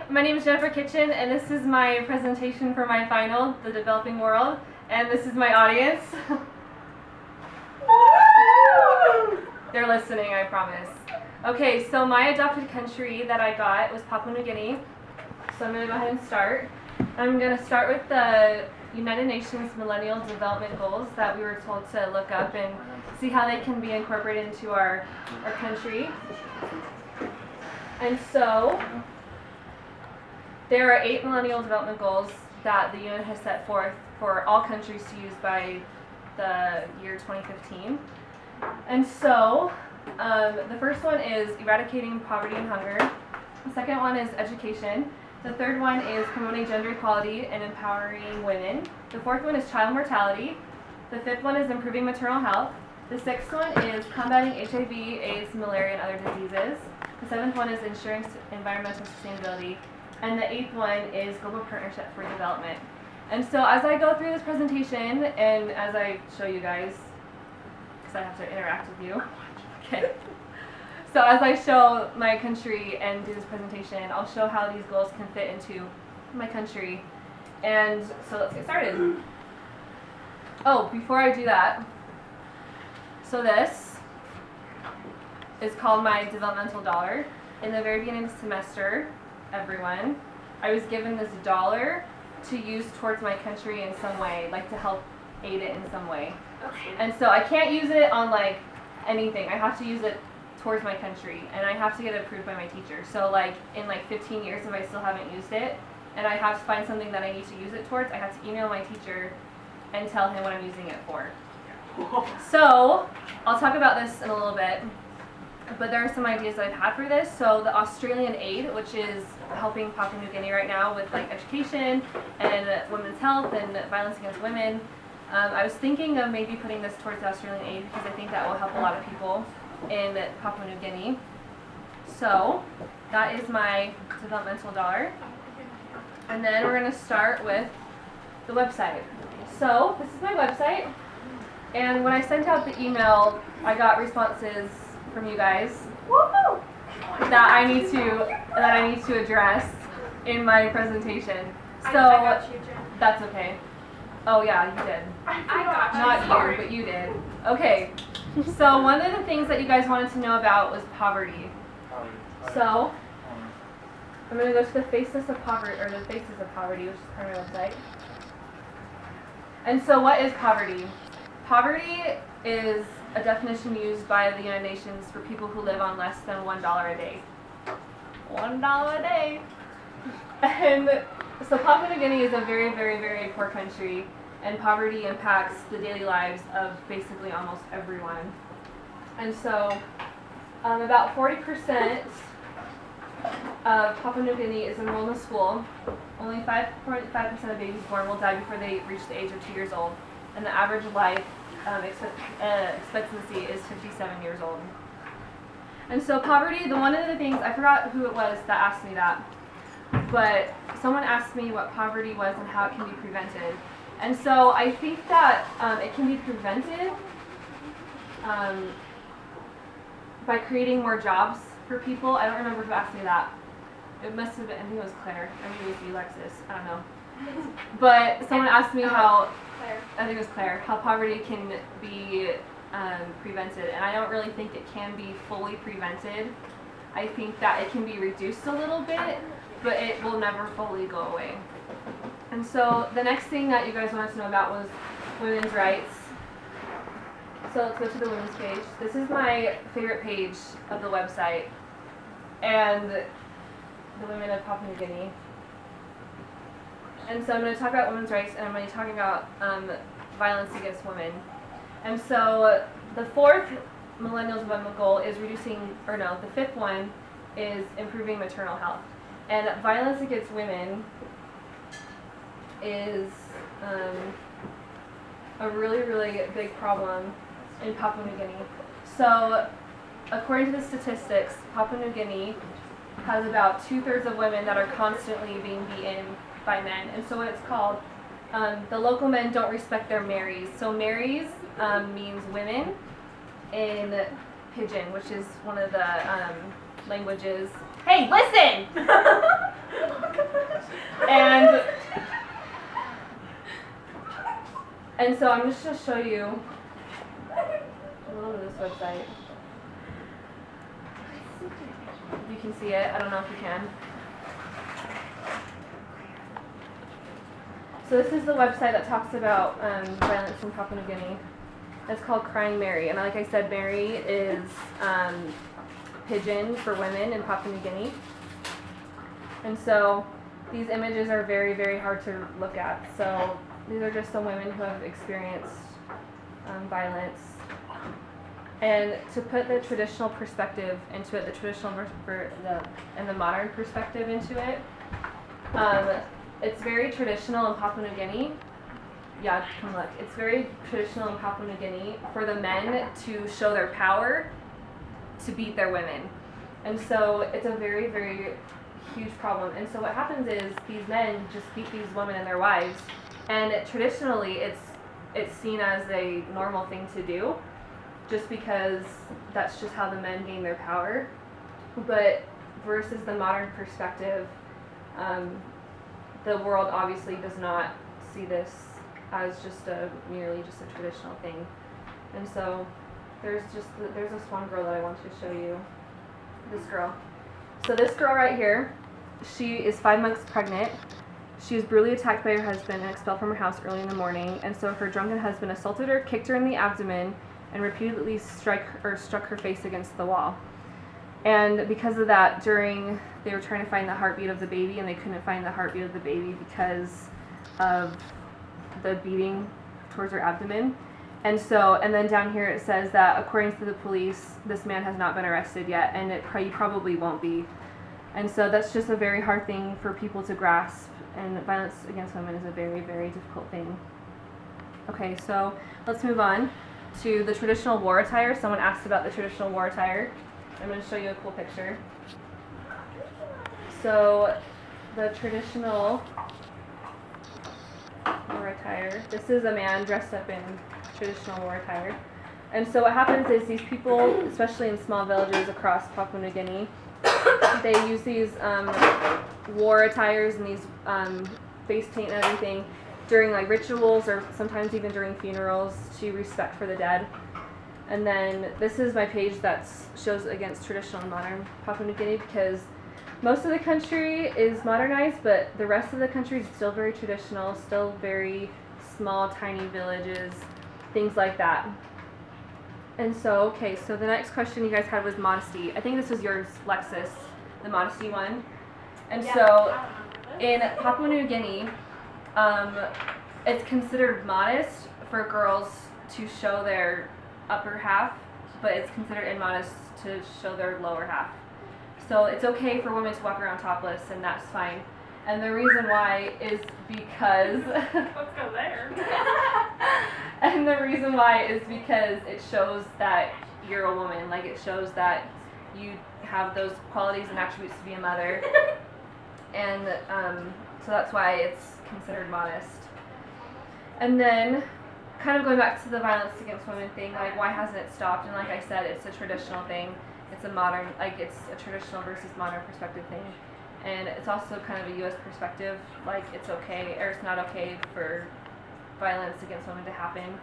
My name is Jennifer Kitchen, and this is my presentation for my final, The Developing World, and this is my audience. They're listening, I promise. Okay, so my adopted country that I got was Papua New Guinea, so I'm going to go ahead and start. I'm going to start with the United Nations Millennial Development Goals that we were told to look up and see how they can be incorporated into our country. And so, there are 8 Millennial Development Goals that the UN has set forth for all countries to use by the year 2015. And so, the first one is eradicating poverty and hunger. The second one is education. The third one is promoting gender equality and empowering women. The fourth one is child mortality. The fifth one is improving maternal health. The sixth one is combating HIV, AIDS, malaria, and other diseases. The seventh one is ensuring environmental sustainability. And the eighth one is global partnership for development. And so as I go through this presentation and as I show you guys, because I have to interact with you, okay. So as I show my country and do this presentation, I'll show how these goals can fit into my country. And so let's get started. Oh, before I do that, so this is called my developmental dollar. In the very beginning of the semester, everyone, I was given this dollar to use towards my country in some way, like to help aid it in some way. Okay. And so I can't use it on like anything. I have to use it towards my country, and I have to get it approved by my teacher. So like in like 15 years, if I still haven't used it, and I have to find something that I need to use it towards, I have to email my teacher and tell him what I'm using it for. So I'll talk about this in a little bit, but there are some ideas that I've had for this. So the Australian aid, which is helping Papua New Guinea right now with like education and women's health and violence against women. I was thinking of maybe putting this towards the Australian aid because I think that will help a lot of people in Papua New Guinea. So that is my developmental dollar. And then we're going to start with the website. So this is my website. And when I sent out the email, I got responses from you guys that I need to address in my presentation. So I got you, Jen. that's okay. Oh yeah, you did. I got you. Not Sorry. you, but you did. Okay. So one of the things that you guys wanted to know about was poverty. So I'm going to go to the Faces of Poverty, which is part of my website. And so what is poverty? Poverty is a definition used by the United Nations for people who live on less than $1 a day. $1 a day. And so Papua New Guinea is a very, very, very poor country, and poverty impacts the daily lives of basically almost everyone. And so about 40% of Papua New Guinea is enrolled in school. Only 5.5% of babies born will die before they reach the age of 2 years old, and the average life expectancy is 57 years old. And so poverty, one of the things, I forgot who it was that asked me that, but someone asked me what poverty was and how it can be prevented. And so I think that it can be prevented by creating more jobs for people. I don't remember who asked me that. It must have been, I think it was Claire. I think it was you, Alexis. I don't know. But someone asked me how, Claire. I think it was Claire, how poverty can be prevented. And I don't really think it can be fully prevented. I think that it can be reduced a little bit, but it will never fully go away. And so the next thing that you guys wanted to know about was women's rights. So let's go to the women's page. This is my favorite page of the website, and the women of Papua New Guinea. And so I'm going to talk about women's rights, and I'm going to be talking about violence against women. And so the fourth Millennial Development Goal is the fifth one is improving maternal health. And violence against women is a really, really big problem in Papua New Guinea. So according to the statistics, Papua New Guinea has about 2/3 of women that are constantly being beaten by men. And so what it's called, the local men don't respect their maries. So maries means women in Pidgin, which is one of the languages. Hey, listen! And so I'm just going to show you a little bit of this website. You can see it. I don't know if you can. So this is the website that talks about violence in Papua New Guinea. It's called Crying Mary, and like I said, Mary is Pidgin for women in Papua New Guinea. And so these images are very, very hard to look at. So these are just some women who have experienced violence. And to put the traditional perspective into it, the traditional and the modern perspective into it, it's very traditional in Papua New Guinea. Yeah, come look. It's very traditional in Papua New Guinea for the men to show their power to beat their women. And so it's a very, very huge problem. And so what happens is these men just beat these women and their wives. And traditionally, it's seen as a normal thing to do, just because that's just how the men gain their power. But versus the modern perspective, the world obviously does not see this as just merely just a traditional thing. And so there's this one girl that I want to show you. This girl. So this girl right here, she is 5 months pregnant. She was brutally attacked by her husband and expelled from her house early in the morning. And so her drunken husband assaulted her, kicked her in the abdomen, and repeatedly struck her face against the wall. And because of that, they were trying to find the heartbeat of the baby, and they couldn't find the heartbeat of the baby because of the beating towards her abdomen. And then down here it says that according to the police, this man has not been arrested yet, and he probably won't be. And so that's just a very hard thing for people to grasp, and violence against women is a very, very difficult thing. Okay, so let's move on to the traditional war attire. Someone asked about the traditional war attire. I'm going to show you a cool picture. So the traditional war attire, this is a man dressed up in traditional war attire. And so what happens is these people, especially in small villages across Papua New Guinea, they use these war attires and these face paint and everything during like rituals or sometimes even during funerals to respect for the dead. And then this is my page that shows against traditional and modern Papua New Guinea, because most of the country is modernized, but the rest of the country is still very traditional, still very small, tiny villages, things like that. And so, okay, so the next question you guys had was modesty. I think this was yours, Lexus, the modesty one. And Yeah, so in Papua New Guinea, it's considered modest for girls to show their upper half, but it's considered immodest to show their lower half. So it's okay for women to walk around topless, and that's fine. And the reason why is because Let's go there. and the reason why is because it shows that you're a woman. Like, it shows that you have those qualities and attributes to be a mother. And so that's why it's considered modest. And then kind of going back to the violence against women thing, like, why hasn't it stopped? And like I said, it's a traditional thing. It's a modern, like, it's a traditional versus modern perspective thing. And it's also kind of a U.S. perspective, like, it's okay, or it's not okay for violence against women to happen,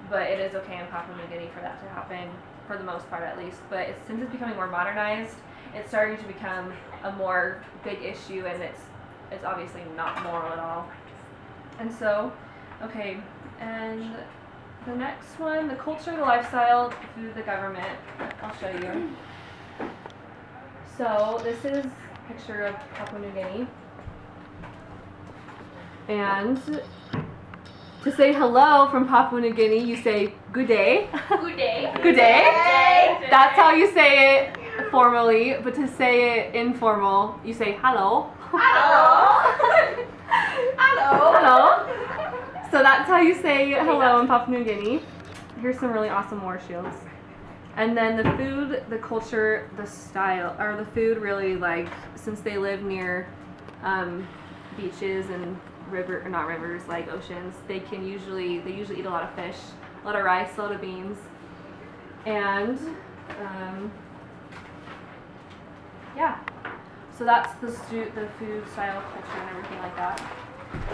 but it is okay in Papua New Guinea for that to happen, for the most part at least. But since it's becoming more modernized, it's starting to become a more big issue, and it's obviously not moral at all. And so, okay, and the next one, the culture, the lifestyle, the food, the government. I'll show you. So this is a picture of Papua New Guinea. And to say hello from Papua New Guinea, you say good day. Good day. Good day. That's how you say it formally, but to say it informal, you say hello. Hello. Hello. Hello. So that's how you say hello in Papua New Guinea. Here's some really awesome war shields. And then the food, the culture, the style, or the food really, like, since they live near beaches and not rivers, like oceans, they usually eat a lot of fish, a lot of rice, a lot of beans. And yeah. So that's the food style, culture, and everything like that.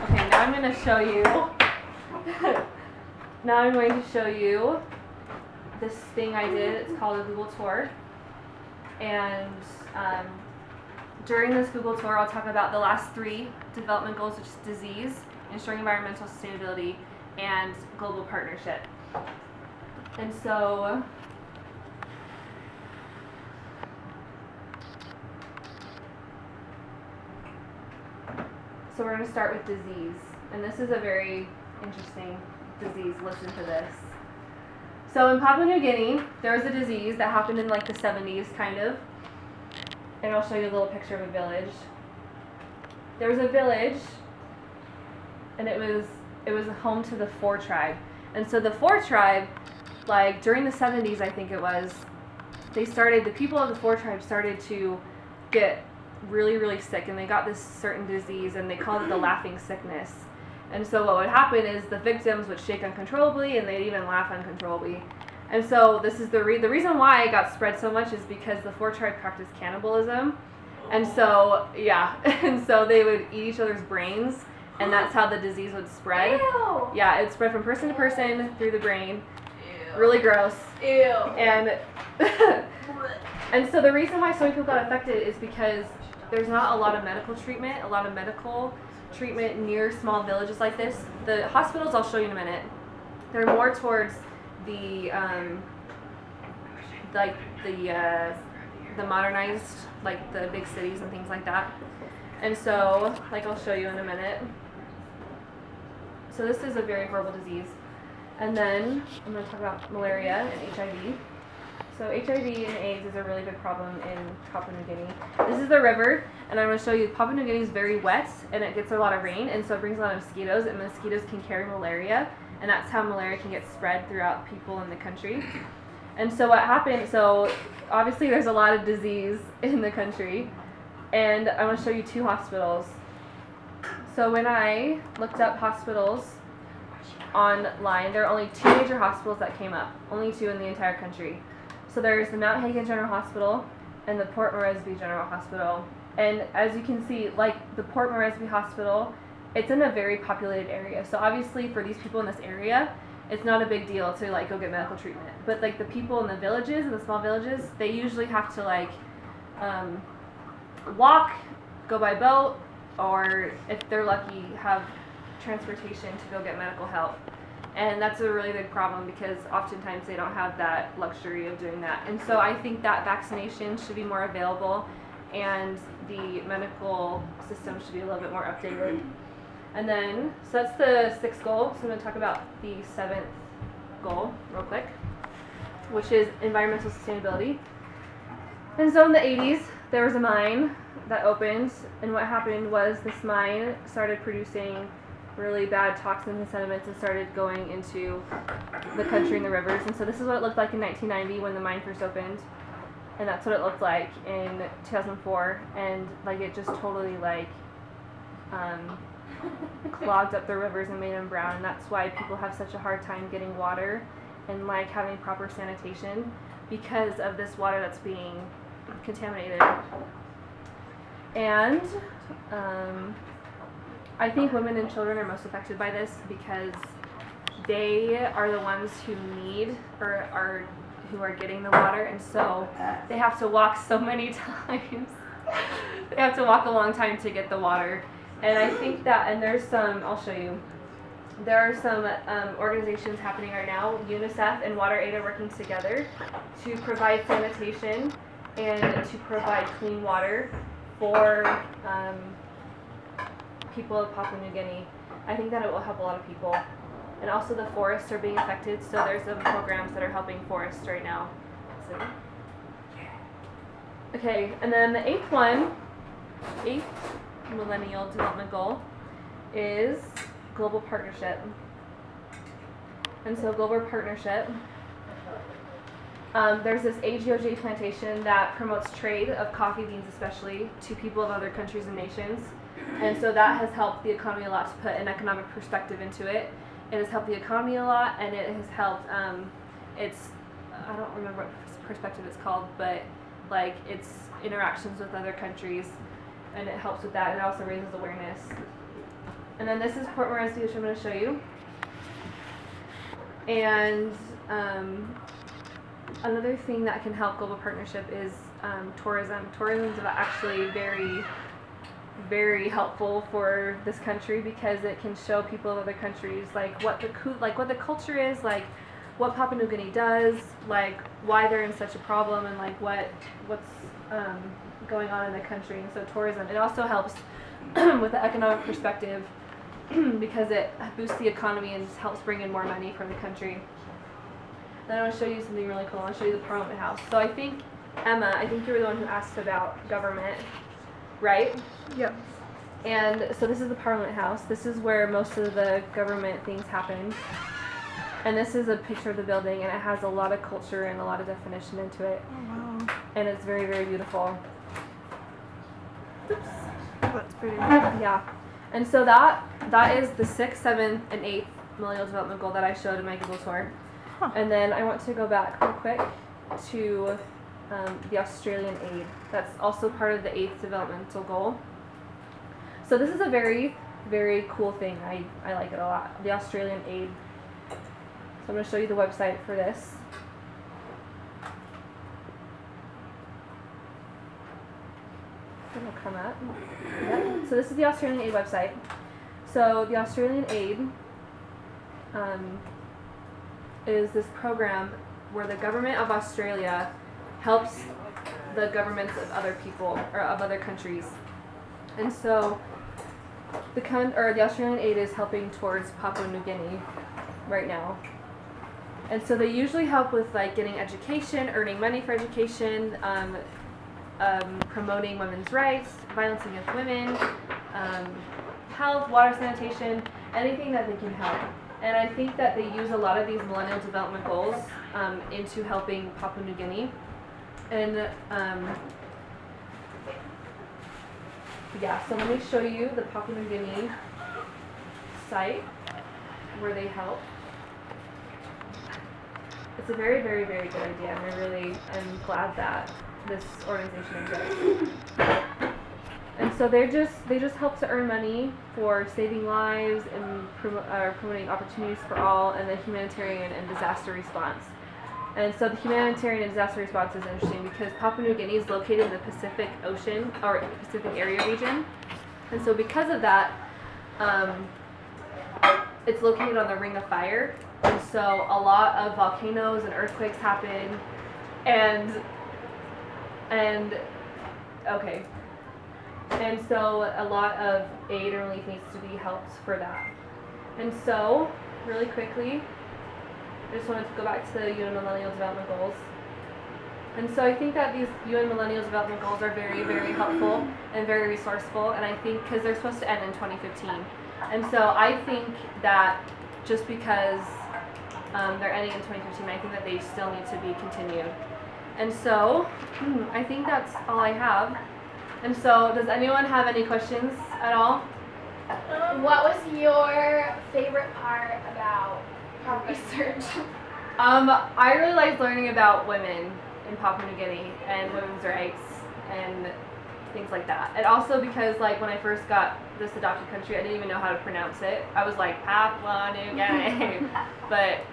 Okay, now I'm going to show you. Now I'm going to show you this thing I did. It's called a Google tour. And during this Google tour, I'll talk about the last 3 development goals, which is disease, ensuring environmental sustainability, and global partnership. And so we're going to start with disease. And this is a very interesting disease. Listen to this. So in Papua New Guinea, there was a disease that happened in like the 70s, kind of. And I'll show you a little picture of a village. There was a village, and it was home to the 4 tribe. And so the 4 tribe, like during the 70s, I think it was, the people of the 4 tribe started to get really, really sick, and they got this certain disease, and they called it the laughing sickness. And so what would happen is the victims would shake uncontrollably, and they'd even laugh uncontrollably. And so this is the reason why it got spread so much is because the 4 tribe practiced cannibalism. And so, yeah, and so they would eat each other's brains, and that's how the disease would spread. Ew. Yeah, it would spread from person to person through the brain. Ew. Really gross. Ew. And and so the reason why so many people got affected is because there's not a lot of medical treatment near small villages like this. The hospitals, I'll show you in a minute, they're more towards the modernized, like the big cities and things like that. And so, like I'll show you in a minute. So this is a very horrible disease. And then I'm going to talk about malaria and HIV. So HIV and AIDS is a really big problem in Papua New Guinea. This is the river, and I'm going to show you Papua New Guinea is very wet, and it gets a lot of rain, and so it brings a lot of mosquitoes, and mosquitoes can carry malaria, and that's how malaria can get spread throughout people in the country. And so what happened, so obviously there's a lot of disease in the country, and I want to show you 2 hospitals. So when I looked up hospitals online, there are only 2 major hospitals that came up, only 2 in the entire country. So there's the Mount Hagen General Hospital and the Port Moresby General Hospital. And as you can see, like the Port Moresby Hospital, it's in a very populated area. So obviously for these people in this area, it's not a big deal to like go get medical treatment. But like the people in the villages, in the small villages, they usually have to like walk, go by boat, or if they're lucky, have transportation to go get medical help. And that's a really big problem because oftentimes they don't have that luxury of doing that. And so I think that vaccination should be more available and the medical system should be a little bit more updated. And then, so that's the 6th goal. So I'm going to talk about the 7th goal real quick, which is environmental sustainability. And so in the 80s, there was a mine that opened, and what happened was this mine started producing really bad toxins and sediments and started going into the country and the rivers. And so this is what it looked like in 1990 when the mine first opened, and that's what it looked like in 2004. And like it just totally like clogged up the rivers and made them brown. And that's why people have such a hard time getting water and like having proper sanitation because of this water that's being contaminated. And I think women and children are most affected by this because they are the ones who need or who are getting the water, and so they have to walk so many times. They have to walk a long time to get the water. And I think that, and there's some, I'll show you, there are some organizations happening right now. UNICEF and WaterAid are working together to provide sanitation and to provide clean water for people of Papua New Guinea. I think that it will help a lot of people. And also the forests are being affected, so there's some programs that are helping forests right now. So, okay, and then the 8th Millennial Development Goal is global partnership. And so global partnership, there's this AGOJ plantation that promotes trade of coffee beans especially to people of other countries and nations. And so that has helped the economy a lot to put an economic perspective into it. It has helped the economy a lot, and it has helped, I don't remember what perspective it's called, but like it's interactions with other countries and it helps with that. It also raises awareness. And then this is Port Moresby, which I'm going to show you. And another thing that can help global partnership is tourism. Tourism is actually very, very helpful for this country because it can show people of other countries like what the culture is, like what Papua New Guinea does, like why they're in such a problem, and like what's going on in the country. And so tourism, it also helps with the economic perspective because it boosts the economy and helps bring in more money for the country. Then I want to show you something really cool. I want to show you the Parliament House. So I think, Emma, you were the one who asked about government, right? Yep. And so this is the Parliament House. This is where most of the government things happen. And this is a picture of the building, and it has a lot of culture and a lot of definition into it. Oh, wow. And it's very, very beautiful. Oops. That's pretty. Yeah. And so that is the 6th, 7th, and 8th Millennial Development Goal that I showed in my Google tour. Huh. And then I want to go back real quick to the Australian aid. That's also part of the 8th developmental goal. So this is a very, very cool thing. I like it a lot. The Australian aid. So I'm going to show you the website for this. It'll come up. Yep. So this is the Australian aid website. So the Australian aid is this program where the government of Australia helps the governments of other people or of other countries. And so the Australian aid is helping towards Papua New Guinea right now. And so they usually help with like getting education, earning money for education, promoting women's rights, violence against women, health, water sanitation, anything that they can help. And I think that they use a lot of these Millennial Development Goals into helping Papua New Guinea. And yeah, so let me show you the Papua New Guinea site where they help. It's a very, very, very good idea, and I really am glad that this organization exists. And so they just help to earn money for saving lives and promoting opportunities for all, and the humanitarian and disaster response. And so the humanitarian and disaster response is interesting because Papua New Guinea is located in the Pacific Ocean or Pacific area region, and so because of that, it's located on the Ring of Fire. And so a lot of volcanoes and earthquakes happen, and so a lot of aid and relief needs to be helped for that. And so, really quickly, I just wanted to go back to the UN Millennial Development Goals. And so I think that these UN Millennial Development Goals are very, very helpful and very resourceful, and I think because they're supposed to end in 2015. And so I think that just because they're ending in 2015, I think that they still need to be continued. And so I think that's all I have. And so does anyone have any questions at all? What was your favorite part about our research? I really liked learning about women in Papua New Guinea and women's rights and things like that. And also because like when I first got this adopted country, I didn't even know how to pronounce it. I was like Papua New Guinea, but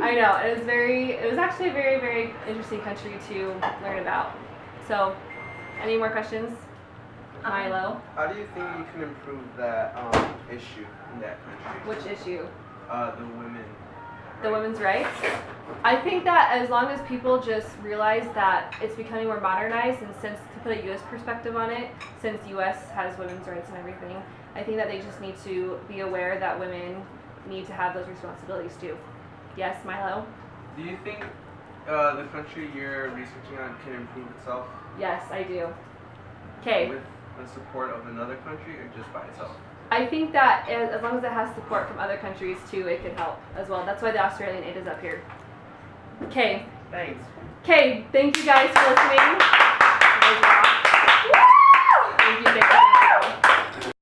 I know it was actually a very, very interesting country to learn about. So, any more questions? Milo? How do you think you can improve that issue in that country? Which issue? The women. The women's rights? I think that as long as people just realize that it's becoming more modernized, and since, to put a U.S. perspective on it, since U.S. has women's rights and everything, I think that they just need to be aware that women need to have those responsibilities too. Yes, Milo? Do you think the country you're researching on can improve itself? Yes, I do. Okay. With the support of another country or just by itself? I think that as long as it has support from other countries too, it could help as well. That's why the Australian aid is up here. Okay. Thanks. Okay, thank you guys for listening. Thank you.